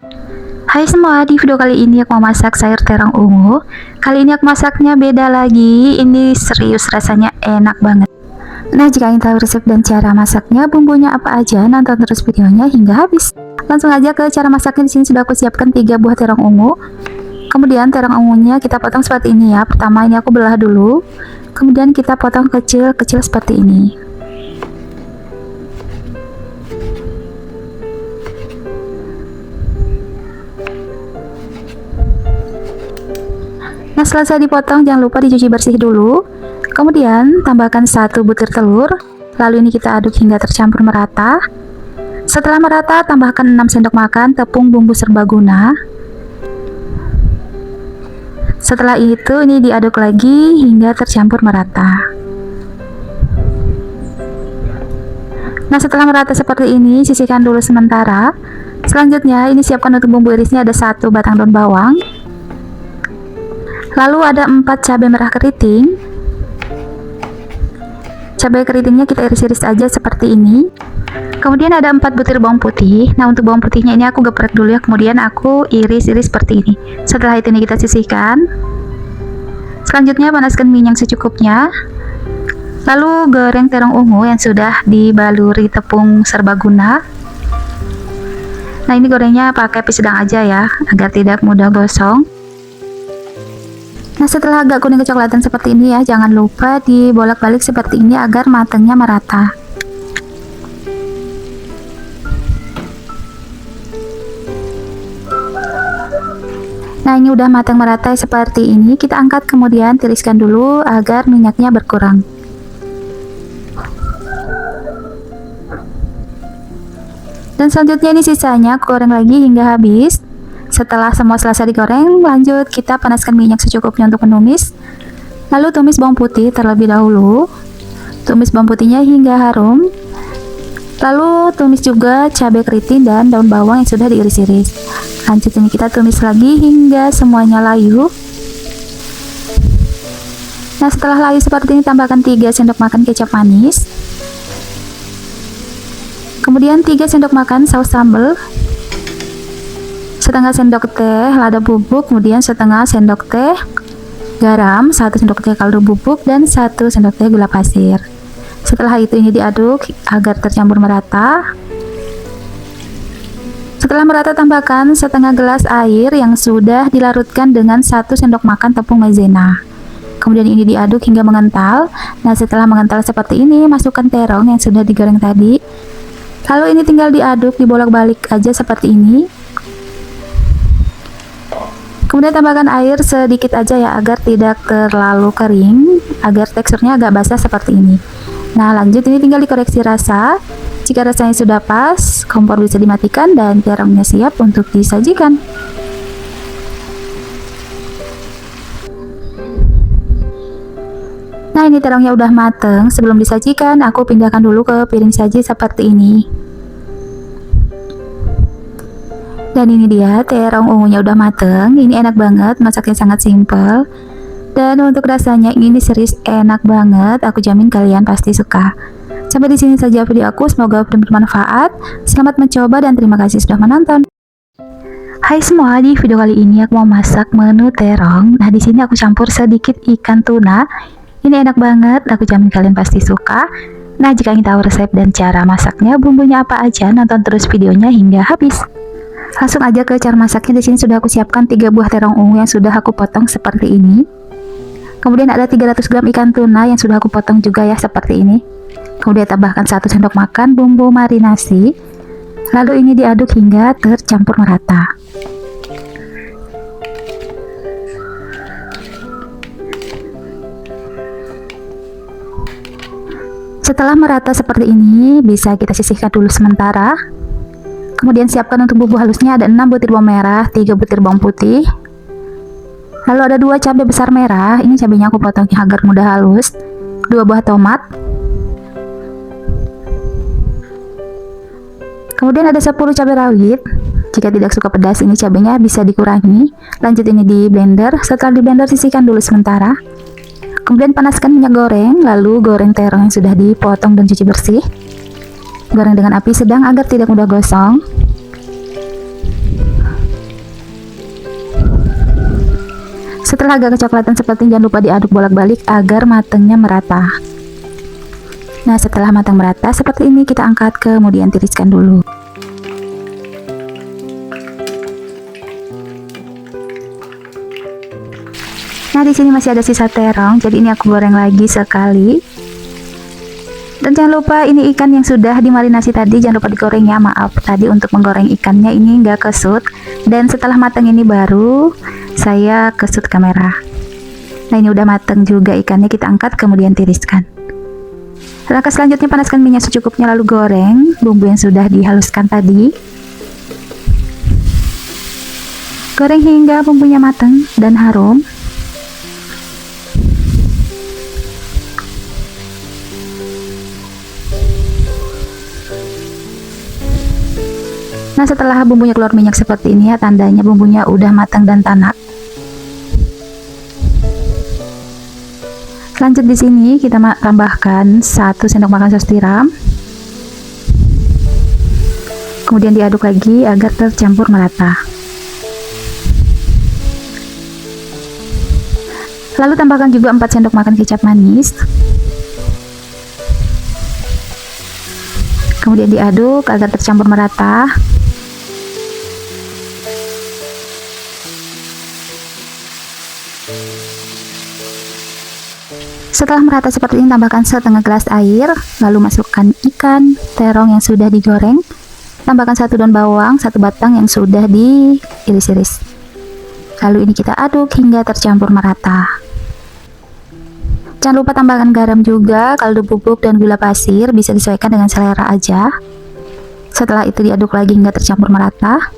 Hai semua, di video kali ini aku mau masak sayur terong ungu. Kali ini aku masaknya beda lagi, ini serius rasanya enak banget. Nah, jika ingin tahu resep dan cara masaknya, bumbunya apa aja, nonton terus videonya hingga habis. Langsung aja ke cara masaknya. Di sini sudah aku siapkan 3 buah terong ungu. Kemudian terong ungunya kita potong seperti ini ya. Pertama ini aku belah dulu. Kemudian kita potong kecil-kecil seperti ini. Nah, selesai dipotong jangan lupa dicuci bersih dulu. Kemudian tambahkan 1 butir telur. Lalu ini kita aduk hingga tercampur merata. Setelah merata, tambahkan 6 sendok makan tepung bumbu serbaguna. Setelah itu ini diaduk lagi hingga tercampur merata. Nah, setelah merata seperti ini, sisihkan dulu sementara. Selanjutnya ini siapkan untuk bumbu irisnya, ada 1 batang daun bawang. Lalu ada 4 cabai merah keriting. Cabai keritingnya kita iris-iris aja seperti ini. Kemudian ada 4 butir bawang putih. Nah, untuk bawang putihnya ini aku geprek dulu ya, kemudian aku iris-iris seperti ini. Setelah itu ini kita sisihkan. Selanjutnya panaskan minyak secukupnya. Lalu goreng terong ungu yang sudah dibaluri tepung serbaguna. Nah, ini gorengnya pakai api sedang aja ya, agar tidak mudah gosong. Nah, setelah agak kuning kecoklatan seperti ini ya, jangan lupa dibolak-balik seperti ini agar matangnya merata. Nah, ini udah matang merata seperti ini. Kita angkat kemudian tiriskan dulu agar minyaknya berkurang. Dan selanjutnya ini sisanya goreng lagi hingga habis. Setelah semua selesai digoreng, lanjut kita panaskan minyak secukupnya untuk menumis. Lalu tumis bawang putih terlebih dahulu. Tumis bawang putihnya hingga harum. Lalu tumis juga cabai keriting dan daun bawang yang sudah diiris-iris. Lanjut ini kita tumis lagi hingga semuanya layu. Nah, setelah layu seperti ini, tambahkan 3 sendok makan kecap manis. Kemudian 3 sendok makan saus sambal. Setengah sendok teh lada bubuk, kemudian setengah sendok teh garam, 1 sendok teh kaldu bubuk, dan 1 sendok teh gula pasir. Setelah itu ini diaduk agar tercampur merata. Setelah merata, tambahkan setengah gelas air yang sudah dilarutkan dengan 1 sendok makan tepung maizena. Kemudian ini diaduk hingga mengental. Nah, setelah mengental seperti ini, masukkan terong yang sudah digoreng tadi. Lalu ini tinggal diaduk, dibolak-balik aja seperti ini. Kemudian tambahkan air sedikit aja ya, agar tidak terlalu kering, agar teksturnya agak basah seperti ini. Nah, lanjut ini tinggal dikoreksi rasa. Jika rasanya sudah pas, kompor bisa dimatikan dan terongnya siap untuk disajikan. Nah, ini terongnya udah mateng. Sebelum disajikan, aku pindahkan dulu ke piring saji seperti ini. Dan ini dia terong ungunya udah mateng. Ini enak banget, masaknya sangat simple. Dan untuk rasanya ini serius enak banget. Aku jamin kalian pasti suka. Sampai di sini saja video aku. Semoga bermanfaat. Selamat mencoba dan terima kasih sudah menonton. Hai semua, di video kali ini aku mau masak menu terong. Nah, di sini aku campur sedikit ikan tuna. Ini enak banget. Aku jamin kalian pasti suka. Nah, jika ingin tahu resep dan cara masaknya, bumbunya apa aja, nonton terus videonya hingga habis. Langsung aja ke cara masaknya. Di sini sudah aku siapkan 3 buah terong ungu yang sudah aku potong seperti ini. Kemudian ada 300 gram ikan tuna yang sudah aku potong juga ya seperti ini. Kemudian tambahkan 1 sendok makan bumbu marinasi. Lalu ini diaduk hingga tercampur merata. Setelah merata seperti ini, bisa kita sisihkan dulu sementara. Kemudian siapkan untuk bumbu halusnya, ada 6 butir bawang merah, 3 butir bawang putih. Lalu ada 2 cabai besar merah, ini cabainya aku potong agar mudah halus. 2 buah tomat. Kemudian ada 10 cabai rawit. Jika tidak suka pedas, ini cabainya bisa dikurangi. Lanjut ini di blender. Setelah di blender, sisihkan dulu sementara. Kemudian panaskan minyak goreng, lalu goreng terong yang sudah dipotong dan cuci bersih. Goreng dengan api sedang agar tidak mudah gosong. Setelah agak kecoklatan seperti ini, jangan lupa diaduk bolak-balik agar matangnya merata. Nah, setelah matang merata seperti ini, kita angkat kemudian tiriskan dulu. Nah, di sini masih ada sisa terong, jadi ini aku goreng lagi sekali. Dan jangan lupa ini ikan yang sudah dimarinasi tadi, jangan lupa digoreng ya. Maaf tadi untuk menggoreng ikannya ini nggak kesut. Dan setelah matang ini baru saya kesut kamera. Nah, ini udah matang juga ikannya, kita angkat kemudian tiriskan. Langkah selanjutnya, panaskan minyak secukupnya lalu goreng bumbu yang sudah dihaluskan tadi. Goreng hingga bumbunya matang dan harum. Nah, setelah bumbunya keluar minyak seperti ini ya, tandanya bumbunya udah matang dan tanak. Lanjut di sini kita tambahkan 1 sendok makan saus tiram. Kemudian diaduk lagi agar tercampur merata. Lalu tambahkan juga 4 sendok makan kecap manis. Kemudian diaduk agar tercampur merata. Setelah merata seperti ini, tambahkan setengah gelas air, lalu masukkan ikan terong yang sudah digoreng. Tambahkan 1 daun bawang, 1 batang yang sudah diiris-iris. Lalu ini kita aduk hingga tercampur merata. Jangan lupa tambahkan garam juga, kaldu bubuk dan gula pasir, bisa disesuaikan dengan selera aja. Setelah itu diaduk lagi hingga tercampur merata.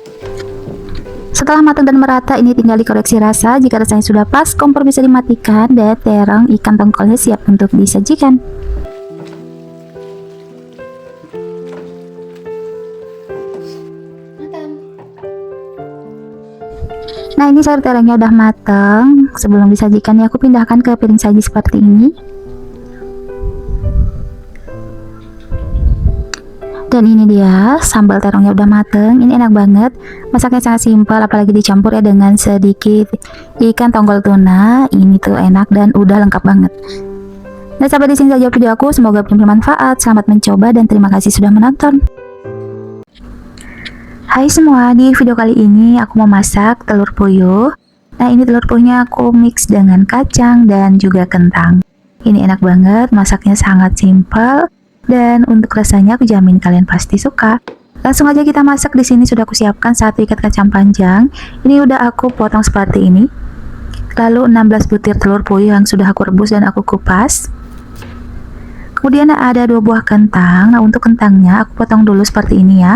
Setelah matang dan merata, ini tinggal dikoreksi rasa. Jika rasanya sudah pas, kompor bisa dimatikan dan terong ikan tongkolnya siap untuk disajikan. Nah, ini sayur terongnya udah matang. Sebelum disajikan ya, aku pindahkan ke piring saji seperti ini. Dan ini dia sambal terongnya udah mateng. Ini enak banget, masaknya sangat simpel, apalagi dicampur ya dengan sedikit ikan tongkol tuna. Ini tuh enak dan udah lengkap banget. Nah, sampai di sini saja video aku, semoga bermanfaat. Selamat mencoba dan terima kasih sudah menonton. Hai semua, di video kali ini aku mau masak telur puyuh. Nah, ini telur puyuhnya aku mix dengan kacang dan juga kentang. Ini enak banget, masaknya sangat simpel. Dan untuk rasanya aku jamin kalian pasti suka. Langsung aja kita masak. Di sini sudah aku siapkan 1 ikat kacang panjang. Ini udah aku potong seperti ini. Lalu 16 butir telur puyuh yang sudah aku rebus dan aku kupas. Kemudian ada 2 buah kentang. Nah, untuk kentangnya aku potong dulu seperti ini ya.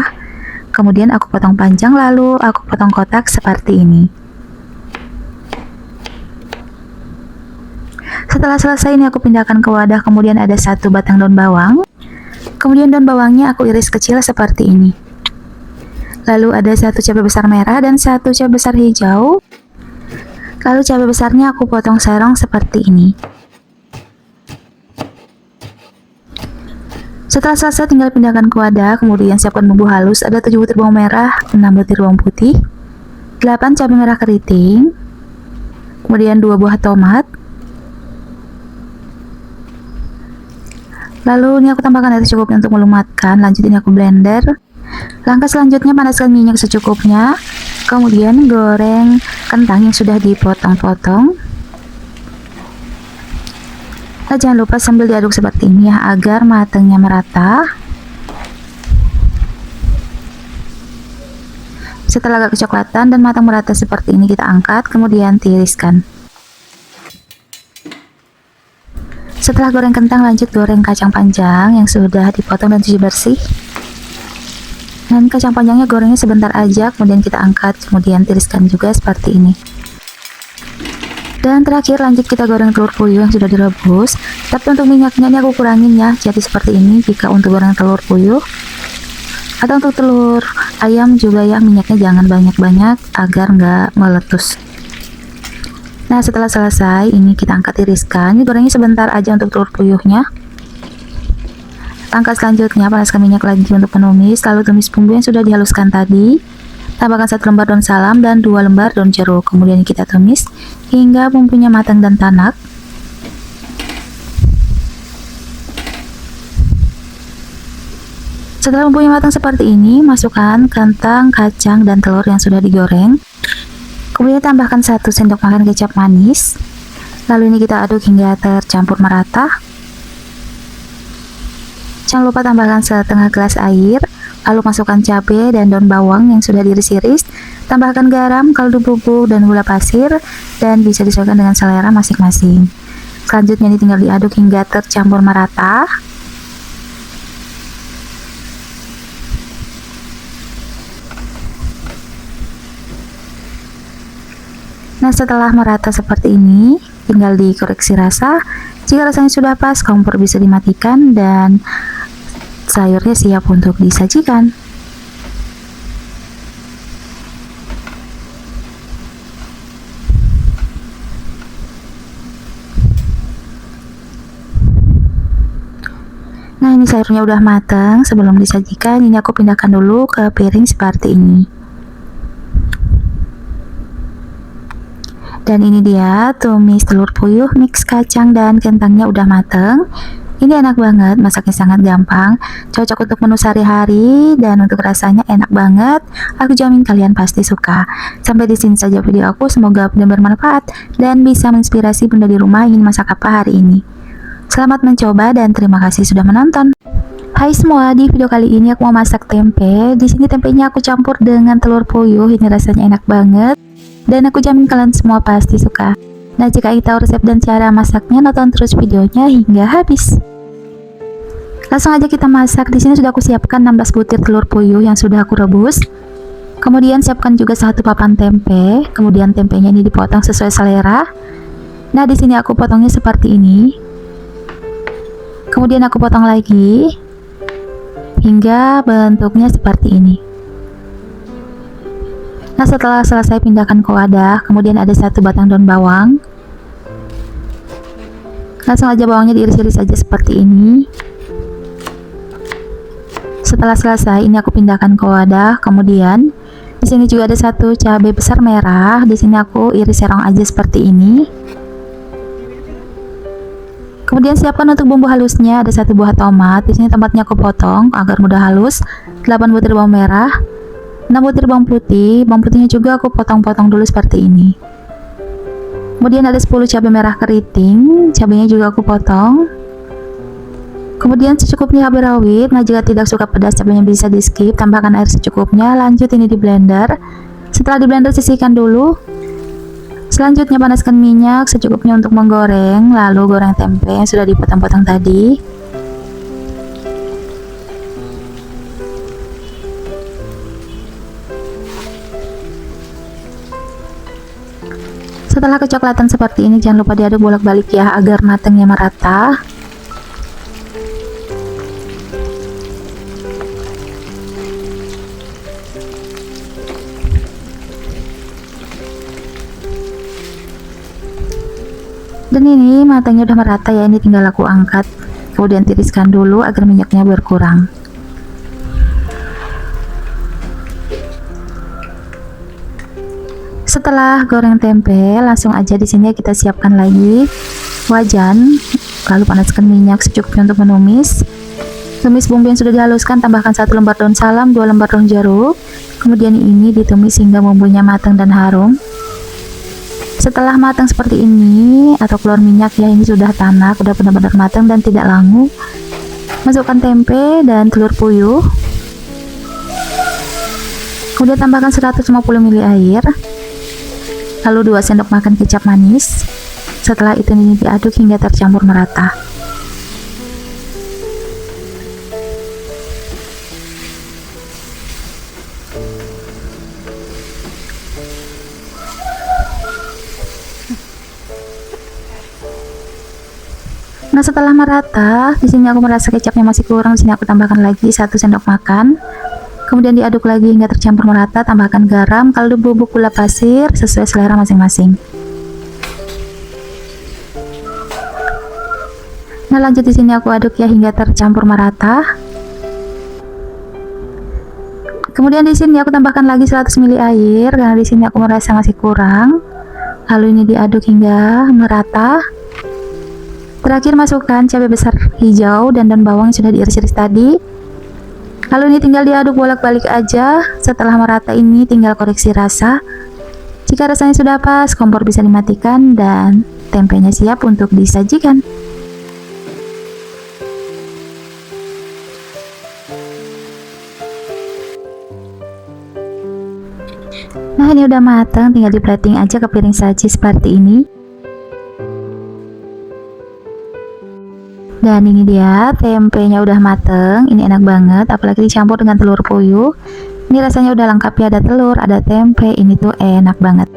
Kemudian aku potong panjang, lalu aku potong kotak seperti ini. Setelah selesai ini aku pindahkan ke wadah. Kemudian ada 1 batang daun bawang. Kemudian daun bawangnya aku iris kecil seperti ini. Lalu ada 1 cabai besar merah dan 1 cabai besar hijau. Lalu cabai besarnya aku potong serong seperti ini. Setelah selesai tinggal pindahkan ke wadah. Kemudian siapkan bumbu halus. Ada 7 butir bawang merah, 6 butir bawang putih, 8 cabai merah keriting, kemudian 2 buah tomat. Lalu ini aku tambahkan air secukupnya untuk melumatkan. Lanjut ini aku blender. Langkah selanjutnya, panaskan minyak secukupnya. Kemudian goreng kentang yang sudah dipotong-potong. Nah, jangan lupa sambil diaduk seperti ini ya, agar matangnya merata. Setelah agak kecoklatan dan matang merata seperti ini, kita angkat kemudian tiriskan. Setelah goreng kentang, lanjut goreng kacang panjang yang sudah dipotong dan cuci bersih. Dan kacang panjangnya gorengnya sebentar aja, kemudian kita angkat, kemudian tiriskan juga seperti ini. Dan terakhir lanjut kita goreng telur puyuh yang sudah direbus. Tapi untuk minyaknya ini aku kurangin ya, jadi seperti ini jika untuk goreng telur puyuh. Atau untuk telur ayam juga ya, minyaknya jangan banyak-banyak agar nggak meletus. Nah, setelah selesai ini kita angkat tiriskan. Ini gorengnya sebentar aja untuk telur puyuhnya. Langkah selanjutnya, panaskan minyak lagi untuk menumis. Lalu tumis bumbu yang sudah dihaluskan tadi. Tambahkan 1 lembar daun salam dan 2 lembar daun jeruk. Kemudian kita tumis hingga bumbunya matang dan tanak. Setelah bumbunya matang seperti ini, masukkan kentang, kacang, dan telur yang sudah digoreng. Kemudian tambahkan 1 sendok makan kecap manis. Lalu ini kita aduk hingga tercampur merata. Jangan lupa tambahkan setengah gelas air. Lalu masukkan cabai dan daun bawang yang sudah diiris-iris. Tambahkan garam, kaldu bubuk, dan gula pasir, dan bisa disesuaikan dengan selera masing-masing. Selanjutnya ini tinggal diaduk hingga tercampur merata. Nah, setelah merata seperti ini, tinggal dikoreksi rasa. Jika rasanya sudah pas, kompor bisa dimatikan dan sayurnya siap untuk disajikan. Nah, ini sayurnya udah matang. Sebelum disajikan, ini aku pindahkan dulu ke piring seperti ini. Dan ini dia tumis telur puyuh mix kacang dan kentangnya udah mateng. Ini enak banget, masaknya sangat gampang, cocok untuk menu sehari-hari, dan untuk rasanya enak banget. Aku jamin kalian pasti suka. Sampai di sini saja video aku, semoga benar bermanfaat dan bisa menginspirasi bunda di rumah ingin masak apa hari ini. Selamat mencoba dan terima kasih sudah menonton. Hai semua, di video kali ini aku mau masak tempe. Di sini tempenya aku campur dengan telur puyuh, ini rasanya enak banget. Dan aku jamin kalian semua pasti suka. Nah, jika ingin tahu resep dan cara masaknya, nonton terus videonya hingga habis. Langsung aja kita masak. Di sini sudah aku siapkan 16 butir telur puyuh yang sudah aku rebus. Kemudian siapkan juga 1 papan tempe. Kemudian tempenya ini dipotong sesuai selera. Nah, di sini aku potongnya seperti ini. Kemudian aku potong lagi hingga bentuknya seperti ini. Nah, setelah selesai pindahkan ke wadah. Kemudian ada 1 batang daun bawang. Langsung aja bawangnya diiris-iris saja seperti ini. Setelah selesai, ini aku pindahkan ke wadah. Kemudian di sini juga ada 1 cabai besar merah. Di sini aku iris serong aja seperti ini. Kemudian siapkan untuk bumbu halusnya, ada 1 buah tomat. Di sini tomatnya aku potong agar mudah halus. 8 butir bawang merah, 6 butir bawang putih. Bawang putihnya juga aku potong-potong dulu seperti ini. Kemudian ada 10 cabai merah keriting, cabainya juga aku potong. Kemudian secukupnya cabai rawit. Nah, jika tidak suka pedas, cabainya bisa di skip. Tambahkan air secukupnya. Lanjut ini di blender. Setelah di blender, sisihkan dulu. Selanjutnya panaskan minyak secukupnya untuk menggoreng. Lalu goreng tempe yang sudah dipotong-potong tadi. Setelah kecoklatan seperti ini, jangan lupa diaduk bolak-balik ya agar matangnya merata. Dan ini matangnya udah merata ya, ini tinggal aku angkat. Kemudian tiriskan dulu agar minyaknya berkurang. Setelah goreng tempe, langsung aja di sini kita siapkan lagi wajan. Lalu panaskan minyak secukupnya untuk menumis. Tumis bumbu yang sudah dihaluskan, tambahkan 1 lembar daun salam, 2 lembar daun jeruk. Kemudian ini ditumis hingga bumbunya matang dan harum. Setelah matang seperti ini atau keluar minyak ya, ini sudah tanak, udah benar-benar matang dan tidak langu. Masukkan tempe dan telur puyuh. Kemudian tambahkan 150 ml air. Lalu 2 sendok makan kecap manis. Setelah itu ini diaduk hingga tercampur merata. Nah, setelah merata, di sini aku merasa kecapnya masih kurang. Di sini aku tambahkan lagi 1 sendok makan. Kemudian diaduk lagi hingga tercampur merata. Tambahkan garam, kaldu bubuk, gula pasir sesuai selera masing-masing. Nah, lanjut di sini aku aduk ya hingga tercampur merata. Kemudian di sini aku tambahkan lagi 100 ml air karena di sini aku merasa masih kurang. Lalu ini diaduk hingga merata. Terakhir masukkan cabai besar hijau dan daun bawang yang sudah diiris-iris tadi. Lalu ini tinggal diaduk bolak-balik aja. Setelah merata ini tinggal koreksi rasa. Jika rasanya sudah pas, kompor bisa dimatikan dan tempenya siap untuk disajikan. Nah, ini udah matang, tinggal di plating aja ke piring saji seperti ini. Dan ini dia, tempenya udah mateng. Ini enak banget, apalagi dicampur dengan telur puyuh. Ini rasanya udah lengkap ya, ada telur, ada tempe, ini tuh enak banget.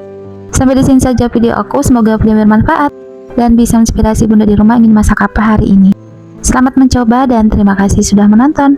Sampai di sini saja video aku, semoga video bermanfaat dan bisa menginspirasi bunda di rumah ingin masak apa hari ini. Selamat mencoba dan terima kasih sudah menonton.